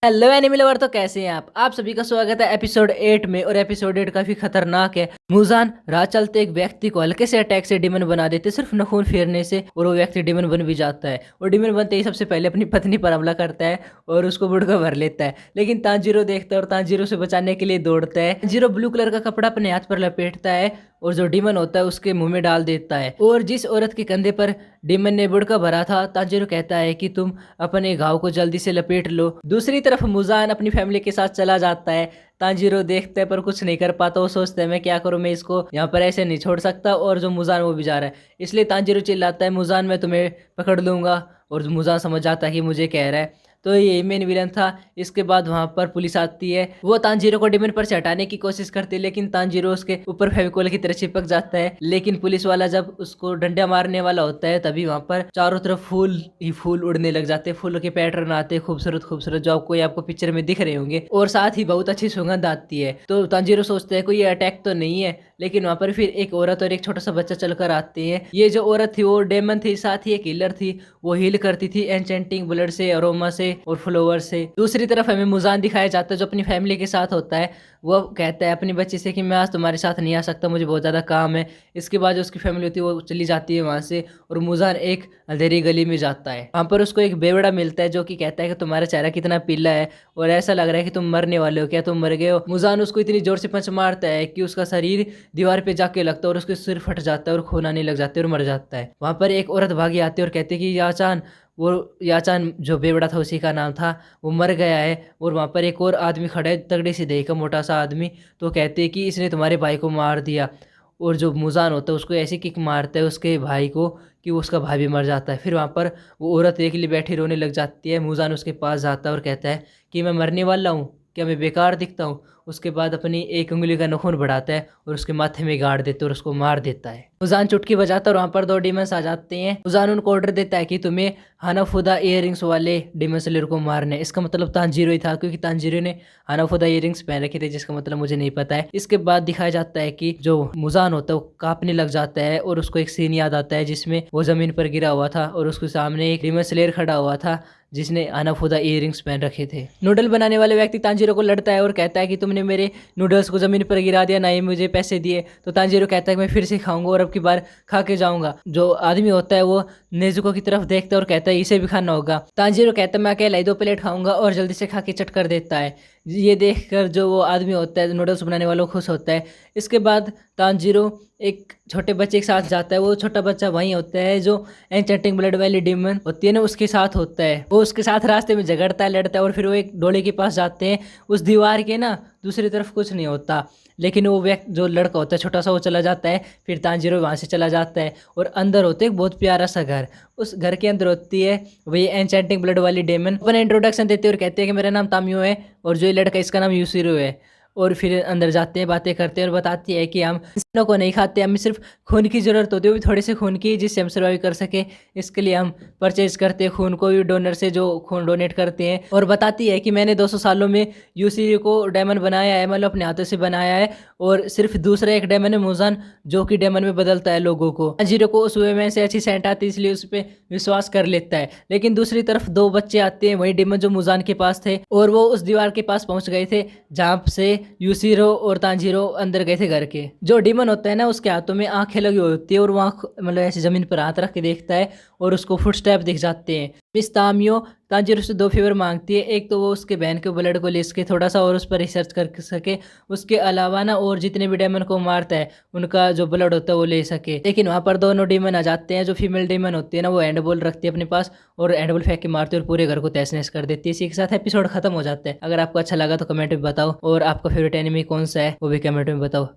Hello enemy lover, तो कैसे हैं आप सभी का स्वागत है एपिसोड 8 में। और एपिसोड 8 काफी खतरनाक है। मुजान राह चलते एक व्यक्ति को हल्के से अटैक से डिमन बना देते सिर्फ नखून फेरने से, और वो व्यक्ति डिमन बन भी जाता है। और डिमन बनते ही सबसे पहले अपनी पत्नी पर हमला करता है और उसको बुड़का भर लेता है। लेकिन तांजीरो देखता है और तांजीरो से बचाने के लिए दौड़ता है। तांजीरो ब्लू कलर का कपड़ा अपने हाथ पर लपेटता है और जो डिमन होता है उसके मुंह में डाल देता है। और जिस औरत के कंधे पर डिमन ने बुड़का भरा था, तांजीरो कहता है कि तुम अपने घाव को जल्दी से लपेट लो। दूसरी तरफ मुजान अपनी फैमिली के साथ चला जाता है। तांजीरो देखता है पर कुछ नहीं कर पाता। वो सोचता है मैं क्या करूं, मैं इसको यहाँ पर ऐसे नहीं छोड़ सकता। और जो मुजान वो भी जा रहा है, इसलिए तांजीरो चिल्लाता है मुजान मैं तुम्हें पकड़ लूंगा। और मुजान समझ जाता है कि मुझे कह रहा है। तो यही मेन विलन था। इसके बाद वहां पर पुलिस आती है। वो तांजीरो को डिमन पर से हटाने की कोशिश करती है, लेकिन तांजीरो उसके ऊपर फेविकोल की तरह चिपक जाता है। लेकिन पुलिस वाला जब उसको डंडा मारने वाला होता है, तभी वहां पर चारों तरफ फूल ही फूल उड़ने लग जाते हैं। फूलों के पैटर्न आते हैं खूबसूरत खूबसूरत, जो आपको पिक्चर में दिख रहे होंगे। और साथ ही बहुत अच्छी सुगंध आती है। तो तांजीरो सोचते हैं कोई अटैक तो नहीं है। लेकिन वहां पर फिर एक औरत और एक छोटा सा बच्चा चलकर आते हैं। ये जो औरत थी वो डेमन थी, साथ ही एक हीलर थी। वो हील करती थी एन्चेंटिंग ब्लड से, अरोमा से और फ्लावर से। दूसरी तरफ हमें मुजान दिखाया जाता है जो अपनी फैमिली के साथ होता है। वो कहता है अपनी बच्ची से कि मैं आज तुम्हारे साथ नहीं आ सकता, मुझे बहुत ज़्यादा काम है। इसके बाद जो उसकी फैमिली होती है वो चली जाती है वहाँ से। और मुजान एक अंधेरी गली में जाता है। वहाँ पर उसको एक बेवड़ा मिलता है जो कि कहता है कि तुम्हारा चेहरा कितना पीला है और ऐसा लग रहा है कि तुम मरने वाले हो, क्या तुम मर गए हो। मुजान उसको इतनी जोर से पंच मारता है कि उसका शरीर दीवार पे जाके लगता है और उसके सिर फट जाता है और खून आने लग जाते हैं और मर जाता है। वहाँ पर एक औरत भागी आती है और कहती है कि याचान, वो याचान जो बेवड़ा था उसी का नाम था, वो मर गया है। और वहाँ पर एक और आदमी खड़ा है तगड़े से देह का मोटा सा आदमी। तो कहते हैं कि इसने तुम्हारे भाई को मार दिया। और जो मुजान होता है उसको ऐसी किक मारता है उसके भाई को कि वो उसका भाई भी मर जाता है। फिर वहाँ पर वो औरत अकेली बैठी रोने लग जाती है। मुजान उसके पास जाता है और कहता है कि मैं मरने वाला हूँ, क्या मैं बेकार दिखता हूँ। उसके बाद अपनी एक उंगली का नाखून बढ़ाता है और उसके माथे में गाड़ देता है और उसको मार देता है। मुजान चुटकी बजाता है और वहाँ पर दो डीमंस आ जाते हैं। मुजान उनको ऑर्डर देता है कि तुम्हें हानाफुदा इयररिंग्स वाले डीमन स्लेयर को मारना है। इसका मतलब तांजीरो ही था, क्योंकि तांजीरो ने हानाफुदा इयररिंग्स पहन रखे थे, जिसका मतलब मुझे नहीं पता है। इसके बाद दिखाया जाता है कि जो मुजान होता है वो कांपने लग जाता है और उसको एक सीन याद आता है जिसमें वो जमीन पर गिरा हुआ था और उसके सामने एक डीमन स्लेयर खड़ा हुआ था जिसने हानाफुदा इयररिंग्स पहन रखे थे। नूडल बनाने वाले व्यक्ति तांजीरो को लड़ता है और कहता है कि तुमने मेरे नूडल्स को जमीन पर गिरा दिया, ना ही मुझे पैसे दिए। तो तांजीरो कहता है कि मैं फिर से खाऊंगा और अब की बार खा के जाऊंगा। जो आदमी होता है वो नेजुको की तरफ देखता है और कहता है इसे भी खाना होगा। तांजीरो कहता है मैं अकेला ही 2 प्लेट खाऊंगा और जल्दी से खा के चट कर देता है। ये देखकर जो वो आदमी होता है नूडल्स बनाने वाला खुश होता है। इसके बाद तांजीरो एक छोटे बच्चे के साथ जाता है। वो छोटा बच्चा वही होता है जो एन्चेंटिंग ब्लड वाली डिमन होती है ना, उसके साथ होता है। वो उसके साथ रास्ते में झगड़ता है, लड़ता है और फिर वो एक डोले के पास जाते हैं। उस दीवार के ना दूसरी तरफ कुछ नहीं होता, लेकिन वो व्यक्ति जो लड़का होता है छोटा सा वो चला जाता है। फिर तांजीरो वहाँ से चला जाता है और अंदर होते है एक बहुत प्यारा सा घर। उस घर के अंदर होती है वही एन्चेंटिंग ब्लड वाली डेमन। अपना इंट्रोडक्शन देते हैं और कहते हैं कि मेरा नाम तामियो है और जो ये लड़का इसका नाम यूसिरो है। और फिर अंदर जाते हैं, बातें करते हैं और बताती है कि हम इंसानों को नहीं खाते, हमें सिर्फ खून की ज़रूरत होती है, वो भी थोड़े से खून की, जिससे हम सर्वाइव कर सके। इसके लिए हम परचेज करते हैं खून को भी डोनर से जो खून डोनेट करते हैं। और बताती है कि मैंने 200 सालों में यूसी को डायमंड बनाया है, मतलब अपने हाथों से बनाया है। और सिर्फ दूसरा एक डायमंड है मुजान, जो कि डायमंड में बदलता है लोगों को। जीरो को उस में से अच्छी सेंट आती है, इसलिए उस पर विश्वास कर लेता है। लेकिन दूसरी तरफ 2 बच्चे आते हैं, वही डेमन जो मुजान के पास थे, और वो उस दीवार के पास पहुंच गए थे जहाँ से यूसीरो और तांजीरो अंदर गए थे घर के। जो डीमन होता है ना उसके हाथों में आंखें लगी होती है और वो आंख मतलब ऐसे जमीन पर हाथ रख के देखता है और उसको फुटस्टेप दिख जाते हैं। मिस तामियो तांजीरो से 2 फेवर मांगती है। एक तो वो उसके बहन के ब्लड को ले सके थोड़ा सा और उस पर रिसर्च कर सके, उसके अलावा ना और जितने भी डेमन को मारता है उनका जो ब्लड होता है वो ले सके। लेकिन वहाँ पर दोनों डीमन आ जाते हैं। जो फीमेल डीमन होती है ना वो हैंडबॉल रखती है अपने पास और हैंडबॉल फेंक के मारती है और पूरे घर को तहस नहस कर देती है। इसी के साथ एपिसोड खत्म हो जाता है। अगर आपको अच्छा लगा तो कमेंट में बताओ और आपका फेवरेट एनिमी कौन सा है वो भी कमेंट में बताओ।